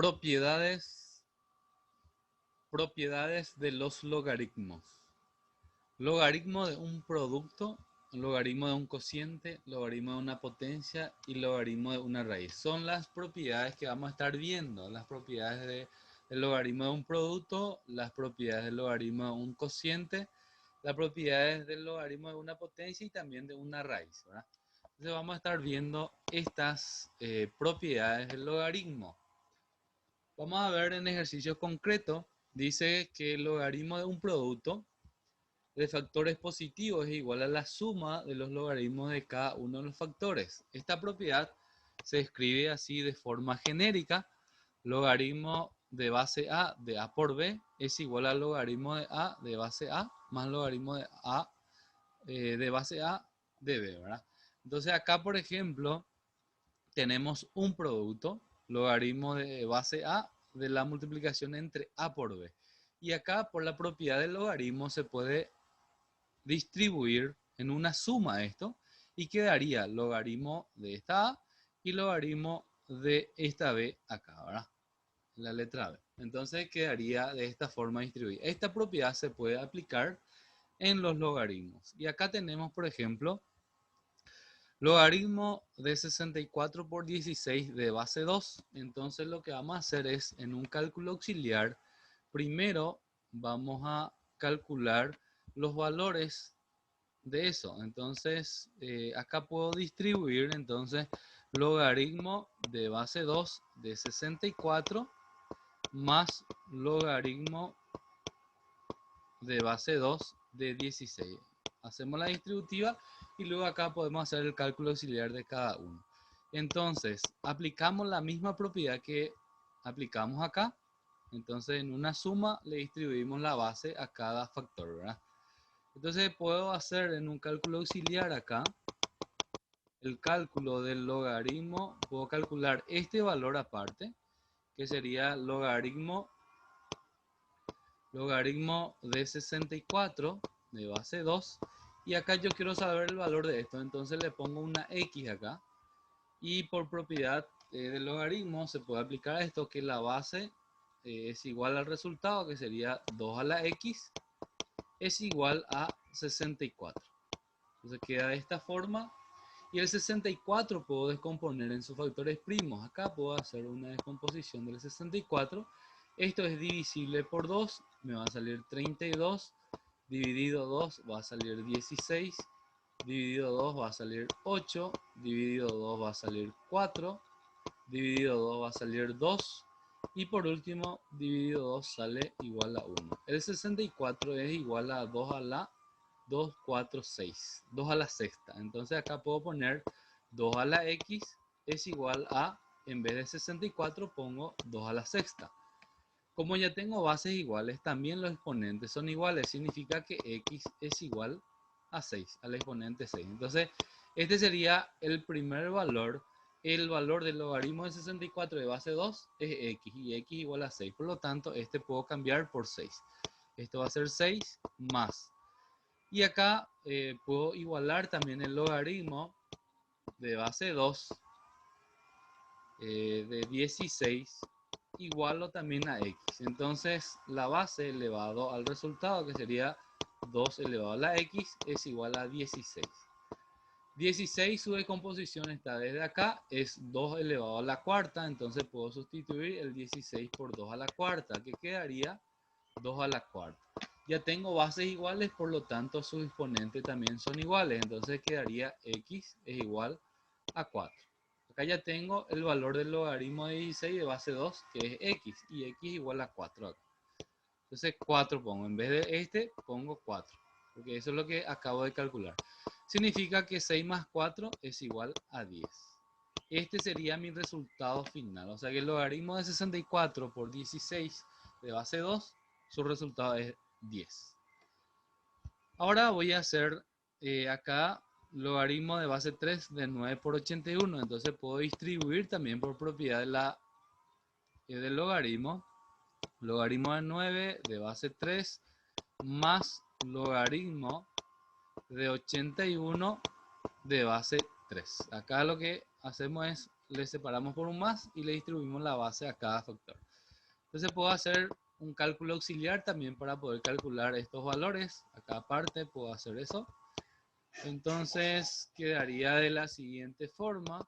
Propiedades de los logaritmos. Logaritmo de un producto, logaritmo de un cociente, logaritmo de una potencia y logaritmo de una raíz. Son las propiedades que vamos a estar viendo. Las propiedades del logaritmo de un producto, las propiedades del logaritmo de un cociente, las propiedades del logaritmo de una potencia y también de una raíz, ¿verdad? Entonces vamos a estar viendo estas propiedades del logaritmo. Vamos a ver en ejercicio concreto. Dice que el logaritmo de un producto de factores positivos es igual a la suma de los logaritmos de cada uno de los factores. Esta propiedad se escribe así de forma genérica. Logaritmo de base A de A por B es igual al logaritmo de A de base A más logaritmo de A de base A de B, ¿verdad? Entonces acá, por ejemplo, tenemos un producto, logaritmo de base A de la multiplicación entre A por B. Y acá, por la propiedad del logaritmo, se puede distribuir en una suma esto y quedaría logaritmo de esta A y logaritmo de esta B acá, ¿verdad? La letra B. Entonces quedaría de esta forma distribuida. Esta propiedad se puede aplicar en los logaritmos. Y acá tenemos, por ejemplo, logaritmo de 64 por 16 de base 2. Entonces lo que vamos a hacer es, en un cálculo auxiliar, primero vamos a calcular los valores de eso. Entonces acá puedo distribuir entonces logaritmo de base 2 de 64 más logaritmo de base 2 de 16. Hacemos la distributiva y luego acá podemos hacer el cálculo auxiliar de cada uno. Entonces, aplicamos la misma propiedad que aplicamos acá. Entonces, en una suma le distribuimos la base a cada factor, ¿verdad? Entonces, puedo hacer en un cálculo auxiliar acá el cálculo del logaritmo. Puedo calcular este valor aparte, que sería logaritmo de 64 de base 2, y acá yo quiero saber el valor de esto, entonces le pongo una x acá, y por propiedad del logaritmo se puede aplicar esto, que la base es igual al resultado, que sería 2 a la x, es igual a 64. Entonces queda de esta forma, y el 64 puedo descomponer en sus factores primos. Acá puedo hacer una descomposición del 64. Esto es divisible por 2, me va a salir 32, dividido 2 va a salir 16, dividido 2 va a salir 8, dividido 2 va a salir 4, dividido 2 va a salir 2, y por último, dividido 2 sale igual a 1. El 64 es igual a 2 a la 2, 4, 6. 2 a la sexta. Entonces acá puedo poner 2 a la x es igual a, en vez de 64, pongo 2 a la sexta. Como ya tengo bases iguales, también los exponentes son iguales. Significa que x es igual a 6, al exponente 6. Entonces, este sería el primer valor. El valor del logaritmo de 64 de base 2 es x, y x igual a 6. Por lo tanto, este puedo cambiar por 6. Esto va a ser 6 más. Y acá puedo igualar también el logaritmo de base 2 de 16, igualo también a x. Entonces la base elevado al resultado, que sería 2 elevado a la x, es igual a 16. 16, su decomposición está desde acá, es 2 elevado a la cuarta, entonces puedo sustituir el 16 por 2 a la cuarta, que quedaría 2 a la cuarta. Ya tengo bases iguales, por lo tanto sus exponentes también son iguales, entonces quedaría x es igual a 4. Acá ya tengo el valor del logaritmo de 16 de base 2, que es x, y x igual a 4 acá. Entonces 4 pongo, en vez de este pongo 4, porque eso es lo que acabo de calcular. Significa que 6 más 4 es igual a 10. Este sería mi resultado final. O sea que el logaritmo de 64 por 16 de base 2, su resultado es 10. Ahora voy a hacer acá logaritmo de base 3 de 9 por 81. Entonces puedo distribuir también por propiedad del logaritmo. Logaritmo de 9 de base 3 más logaritmo de 81 de base 3. Acá lo que hacemos es le separamos por un más y le distribuimos la base a cada factor. Entonces puedo hacer un cálculo auxiliar también para poder calcular estos valores. A cada parte puedo hacer eso. Entonces quedaría de la siguiente forma.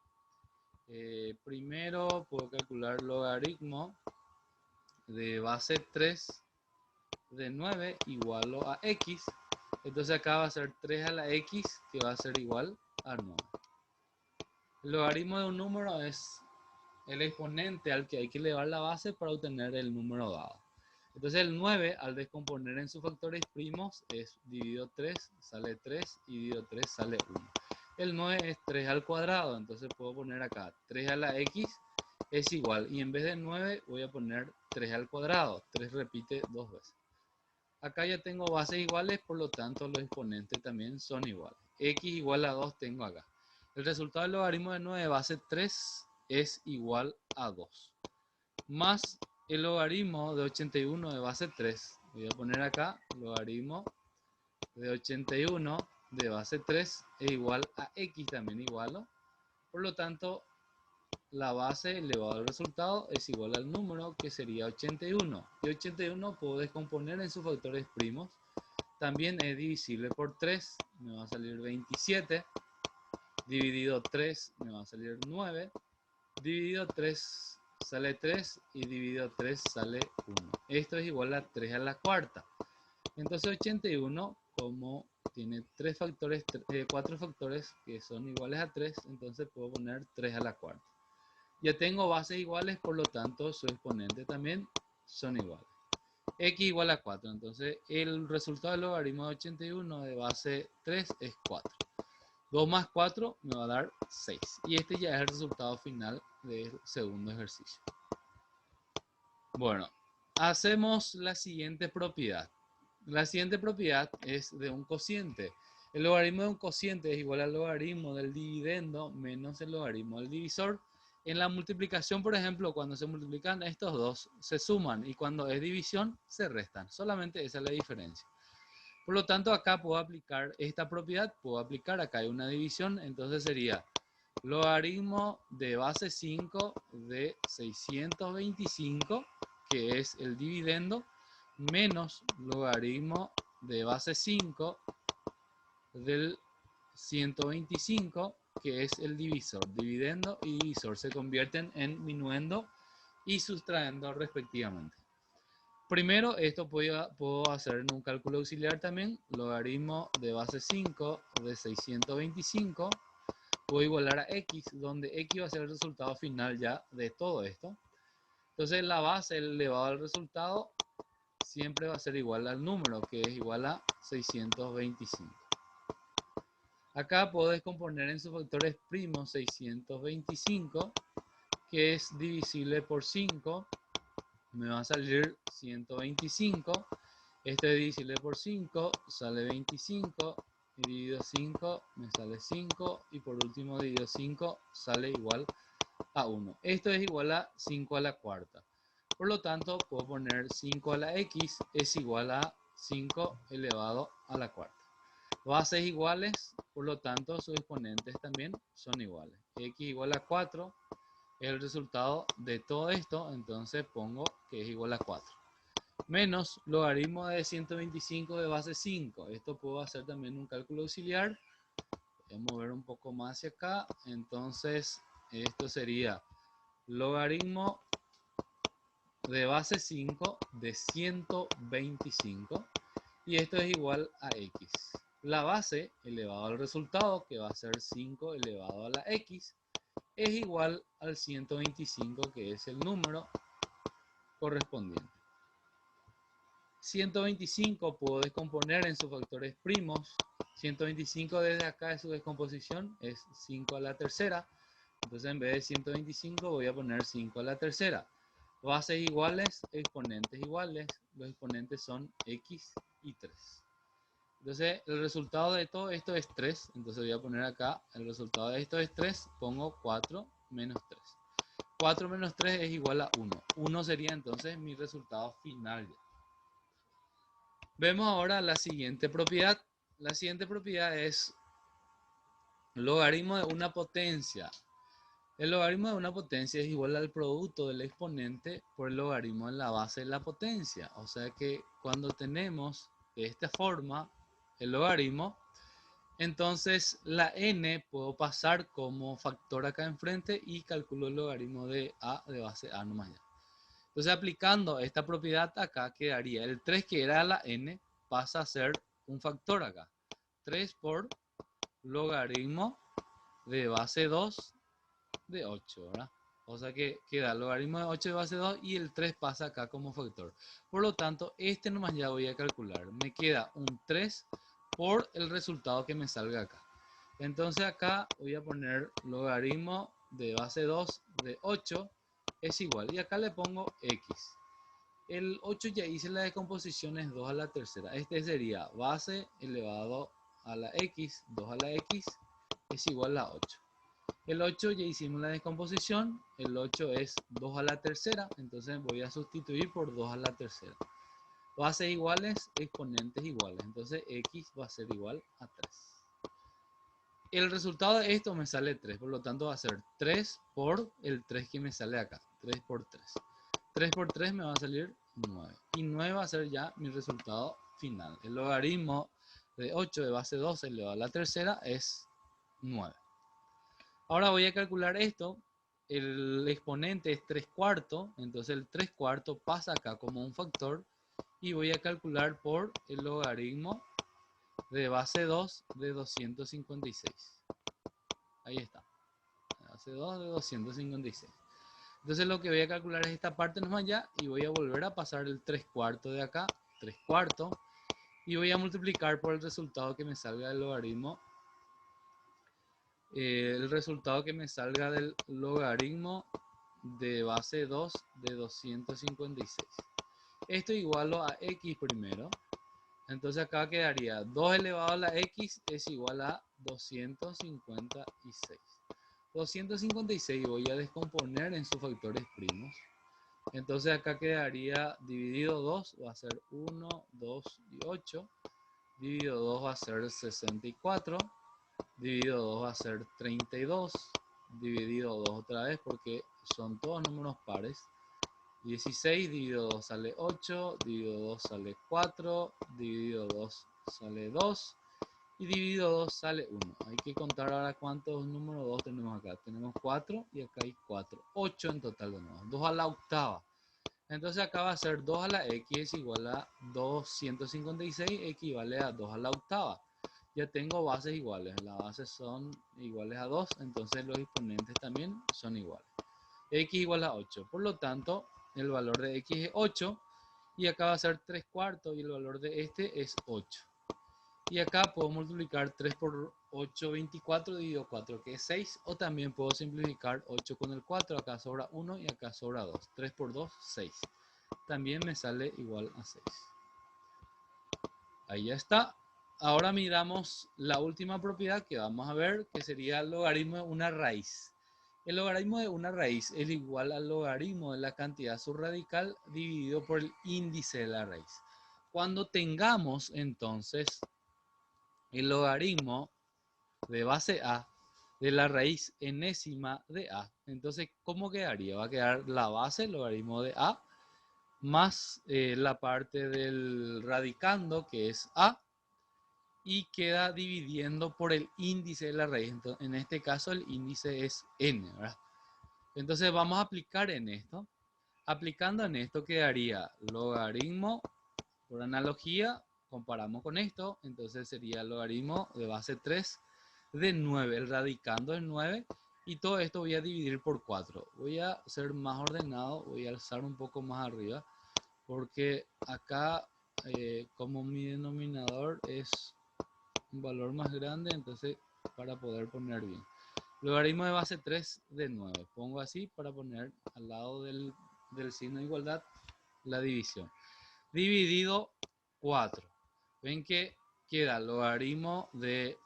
Primero puedo calcular logaritmo de base 3 de 9 igual a x. Entonces acá va a ser 3 a la x, que va a ser igual a 9. El logaritmo de un número es el exponente al que hay que elevar la base para obtener el número dado. Entonces el 9, al descomponer en sus factores primos, es dividido 3, sale 3, y dividido 3 sale 1. El 9 es 3 al cuadrado, entonces puedo poner acá 3 a la x es igual, y en vez de 9 voy a poner 3 al cuadrado. 3 repite dos veces. Acá ya tengo bases iguales, por lo tanto los exponentes también son iguales. X igual a 2 tengo acá. El resultado del logaritmo de 9 de base 3 es igual a 2. Más el logaritmo de 81 de base 3. Voy a poner acá logaritmo de 81 de base 3 es igual a x también igual. Por lo tanto, la base elevado al resultado es igual al número, que sería 81. Y 81 puedo descomponer en sus factores primos. También es divisible por 3, me va a salir 27. Dividido 3 me va a salir 9. Dividido 3 sale 3 y dividido 3 sale 1. Esto es igual a 3 a la cuarta. Entonces 81, como tiene 4 factores que son iguales a 3, entonces puedo poner 3 a la cuarta. Ya tengo bases iguales, por lo tanto su exponente también son iguales. X igual a 4, entonces el resultado del logaritmo de 81 de base 3 es 4. 2 más 4 me va a dar 6. Y este ya es el resultado final del segundo ejercicio. Bueno, hacemos la siguiente propiedad. La siguiente propiedad es de un cociente. El logaritmo de un cociente es igual al logaritmo del dividendo menos el logaritmo del divisor. En la multiplicación, por ejemplo, cuando se multiplican estos dos, se suman, y cuando es división, se restan. Solamente esa es la diferencia. Por lo tanto, acá puedo aplicar esta propiedad, acá hay una división, entonces sería logaritmo de base 5 de 625, que es el dividendo, menos logaritmo de base 5 del 125, que es el divisor. Dividendo y divisor se convierten en minuendo y sustrayendo respectivamente. Primero, esto puedo hacer en un cálculo auxiliar también. Logaritmo de base 5 de 625 puedo igualar a x, donde x va a ser el resultado final ya de todo esto. Entonces la base elevado al resultado siempre va a ser igual al número, que es igual a 625. Acá puedo descomponer en sus factores primos 625, que es divisible por 5. Me va a salir 125. Este es divisible por 5, sale 25. Dividido 5 me sale 5. Y por último dividido 5 sale igual a 1. Esto es igual a 5 a la cuarta. Por lo tanto, puedo poner 5 a la x es igual a 5 elevado a la cuarta. Bases iguales, por lo tanto sus exponentes también son iguales. X igual a 4 es el resultado de todo esto, entonces pongo que es igual a 4. Menos logaritmo de 125 de base 5. Esto puedo hacer también un cálculo auxiliar. Voy a mover un poco más hacia acá. Entonces esto sería logaritmo de base 5 de 125. Y esto es igual a x. La base elevado al resultado, que va a ser 5 elevado a la x, es igual al 125, que es el número correspondiente. 125 puedo descomponer en sus factores primos. 125 desde acá de su descomposición es 5 a la tercera. Entonces en vez de 125 voy a poner 5 a la tercera. Bases iguales, exponentes iguales. Los exponentes son x y 3. Entonces el resultado de todo esto es 3. Entonces voy a poner acá el resultado de esto es 3. Pongo 4 menos 3. 4 menos 3 es igual a 1. 1 sería entonces mi resultado final. Vemos ahora la siguiente propiedad. La siguiente propiedad es logaritmo de una potencia. El logaritmo de una potencia es igual al producto del exponente por el logaritmo en la base de la potencia. O sea que cuando tenemos de esta forma el logaritmo, entonces la n puedo pasar como factor acá enfrente y calculo el logaritmo de a de base a nomás ya. Entonces aplicando esta propiedad acá quedaría el 3 que era la n pasa a ser un factor acá. 3 por logaritmo de base 2 de 8, ¿verdad? O sea que queda el logaritmo de 8 de base 2 y el 3 pasa acá como factor. Por lo tanto, este nomás ya voy a calcular. Me queda un 3 por el resultado que me salga acá. Entonces acá voy a poner logaritmo de base 2 de 8 es igual. Y acá le pongo x. El 8 ya hice la descomposición, es 2 a la tercera. Este sería base elevado a la x, 2 a la x es igual a 8. El 8 ya hicimos la descomposición, el 8 es 2 a la tercera, entonces voy a sustituir por 2 a la tercera. Bases iguales, exponentes iguales, entonces x va a ser igual a 3. El resultado de esto me sale 3, por lo tanto va a ser 3 por el 3 que me sale acá, 3 por 3. 3 por 3 me va a salir 9, y 9 va a ser ya mi resultado final. El logaritmo de 8 de base 12 elevado a la tercera es 9. Ahora voy a calcular esto. El exponente es 3 cuartos, entonces el 3 cuartos pasa acá como un factor y voy a calcular por el logaritmo de base 2 de 256. Ahí está, base 2 de 256. Entonces lo que voy a calcular es esta parte nomás ya y voy a volver a pasar el 3 cuartos de acá, 3 cuartos, y voy a multiplicar por el resultado que me salga del logaritmo. El resultado que me salga del logaritmo de base 2 de 256. Esto igualo a x primero. Entonces acá quedaría 2 elevado a la x es igual a 256. 256 voy a descomponer en sus factores primos. Entonces acá quedaría dividido 2 va a ser 1, 2 y 8. Dividido 2 va a ser 64. Dividido 2 va a ser 32. Dividido 2 otra vez porque son todos números pares. 16 dividido 2 sale 8. Dividido 2 sale 4. Dividido 2 sale 2. Y dividido 2 sale 1. Hay que contar ahora cuántos números 2 tenemos acá. Tenemos 4 y acá hay 4. 8 en total de nuevo. 2 a la octava. Entonces acá va a ser 2 a la x es igual a 256, equivale a 2 a la octava. Ya tengo bases iguales, las bases son iguales a 2, entonces los exponentes también son iguales. X igual a 8, por lo tanto el valor de x es 8 y acá va a ser 3 cuartos y el valor de este es 8. Y acá puedo multiplicar 3 por 8, 24 dividido 4 que es 6, o también puedo simplificar 8 con el 4, acá sobra 1 y acá sobra 2. 3 por 2, 6. También me sale igual a 6. Ahí ya está. Ahora miramos la última propiedad que vamos a ver, que sería el logaritmo de una raíz. El logaritmo de una raíz es igual al logaritmo de la cantidad subradical dividido por el índice de la raíz. Cuando tengamos entonces el logaritmo de base a de la raíz enésima de a, entonces ¿cómo quedaría? Va a quedar la base, el logaritmo de a, más la parte del radicando que es a, y queda dividiendo por el índice de la raíz. Entonces, en este caso el índice es n, ¿verdad? Entonces vamos a aplicar en esto. Aplicando en esto quedaría logaritmo, por analogía, comparamos con esto, entonces sería logaritmo de base 3 de 9, el radicando es 9, y todo esto voy a dividir por 4. Voy a ser más ordenado, voy a alzar un poco más arriba, porque acá como mi denominador es un valor más grande, entonces para poder poner bien. Logaritmo de base 3 de 9. Pongo así para poner al lado del signo de igualdad la división. Dividido 4. Ven que queda logaritmo del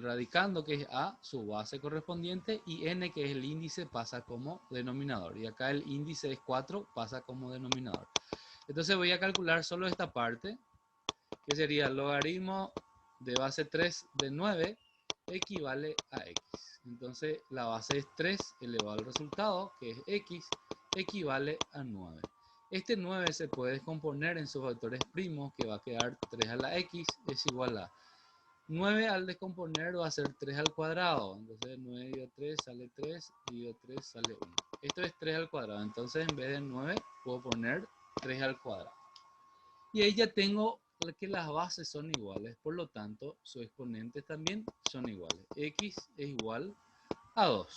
radicando, que es a, su base correspondiente, y n, que es el índice, pasa como denominador. Y acá el índice es 4, pasa como denominador. Entonces voy a calcular solo esta parte, que sería logaritmo de base 3 de 9 equivale a x. Entonces la base es 3 elevado al resultado, que es x, equivale a 9. Este 9 se puede descomponer en sus factores primos, que va a quedar 3 a la x es igual a 9 al descomponer va a ser 3 al cuadrado. Entonces 9 dividido 3 sale 3, dividido 3 sale 1. Esto es 3 al cuadrado. Entonces en vez de 9 puedo poner 3 al cuadrado. Y ahí ya tengo que las bases son iguales. Por lo tanto, sus exponentes también son iguales. X es igual a 2.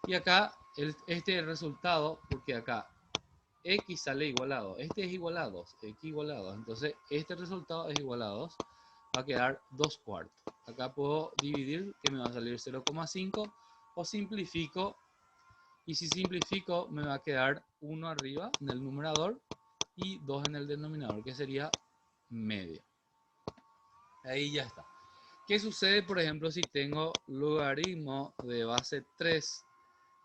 Y acá este es el resultado, porque acá x sale igual a 2. Este es igual a 2. X igual a 2. Entonces este resultado es igual a 2. Va a quedar 2 cuartos. Acá puedo dividir, que me va a salir 0,5. O simplifico. Y si simplifico, me va a quedar 1 arriba en el numerador y 2 en el denominador, que sería medio. Ahí ya está. ¿Qué sucede, por ejemplo, si tengo logaritmo de base 3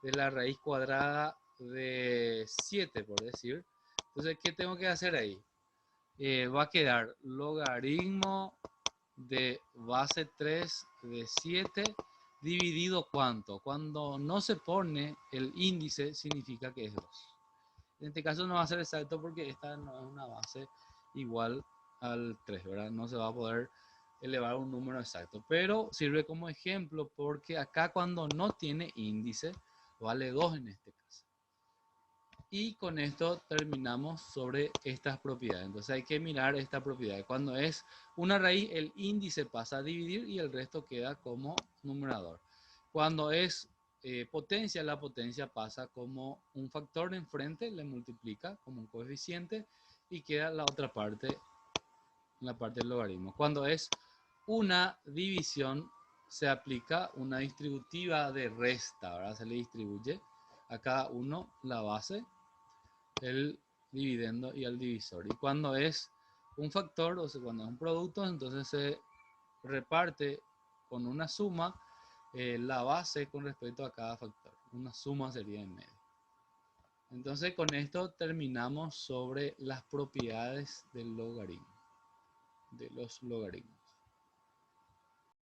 de la raíz cuadrada de 7, por decir? Entonces, ¿qué tengo que hacer ahí? Va a quedar logaritmo de base 3 de 7 dividido ¿cuánto? Cuando no se pone el índice significa que es 2. En este caso no va a ser exacto porque esta no es una base igual al 3, ¿verdad? No se va a poder elevar un número exacto, pero sirve como ejemplo porque acá cuando no tiene índice vale 2 en este caso. Y con esto terminamos sobre estas propiedades. Entonces hay que mirar esta propiedad. Cuando es una raíz, el índice pasa a dividir y el resto queda como numerador. Cuando es potencia, la potencia pasa como un factor enfrente, le multiplica como un coeficiente y queda la otra parte, la parte del logaritmo. Cuando es una división, se aplica una distributiva de resta, ¿verdad? Se le distribuye a cada uno la base, el dividendo y el divisor. Y cuando es un factor, o sea, cuando es un producto, entonces se reparte con una suma la base con respecto a cada factor. Una suma sería en medio. Entonces con esto terminamos sobre las propiedades del logaritmo, de los logaritmos.